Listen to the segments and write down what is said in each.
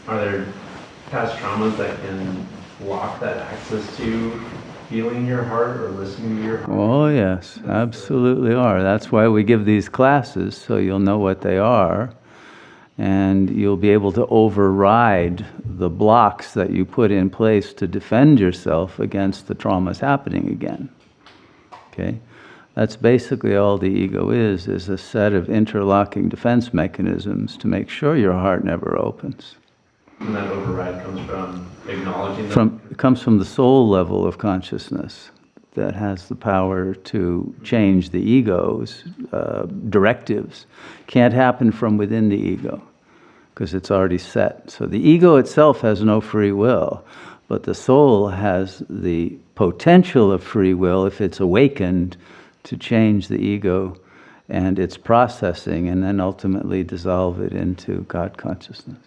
Are there past traumas that can block that access to feeling your heart or listening to your heart? Oh yes, absolutely are. That's why we give these classes, so you'll know what they are, and you'll be able to override the blocks that you put in place to defend yourself against the traumas happening again. Okay? That's basically all the ego is a set of interlocking defense mechanisms to make sure your heart never opens. And that override comes from acknowledging that? It comes from the soul level of consciousness that has the power to change the ego's directives. Can't happen from within the ego because it's already set. So the ego itself has no free will, but the soul has the potential of free will if it's awakened to change the ego and its processing and then ultimately dissolve it into God consciousness.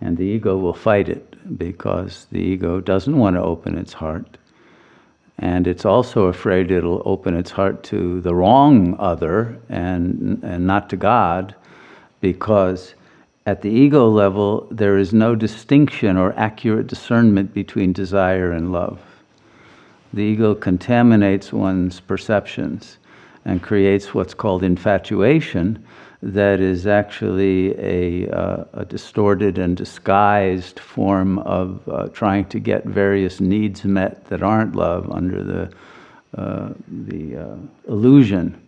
And the ego will fight it because the ego doesn't want to open its heart. And it's also afraid it'll open its heart to the wrong other and not to God, because at the ego level, there is no distinction or accurate discernment between desire and love. The ego contaminates one's perceptions and creates what's called infatuation, that is actually a distorted and disguised form of trying to get various needs met that aren't love under the illusion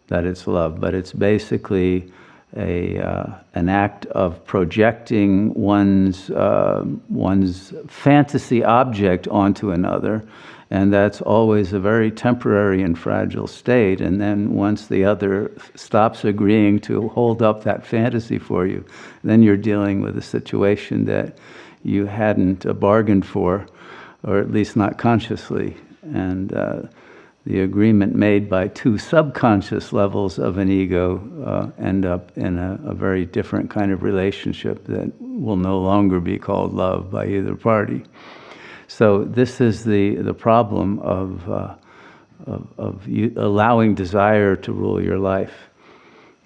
that it's love. But it's basically an act of projecting one's fantasy object onto another, and that's always a very temporary and fragile state. And then once the other stops agreeing to hold up that fantasy for you, then you're dealing with a situation that you hadn't bargained for, or at least not consciously. And the agreement made by two subconscious levels of an ego end up in a very different kind of relationship that will no longer be called love by either party. So this is the problem of you allowing desire to rule your life.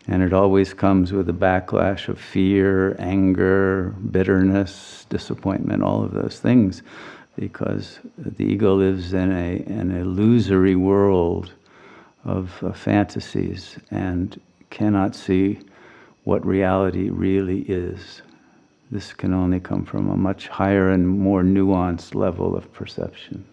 And it always comes with a backlash of fear, anger, bitterness, disappointment, all of those things, because the ego lives in an illusory world of fantasies and cannot see what reality really is. This can only come from a much higher and more nuanced level of perception.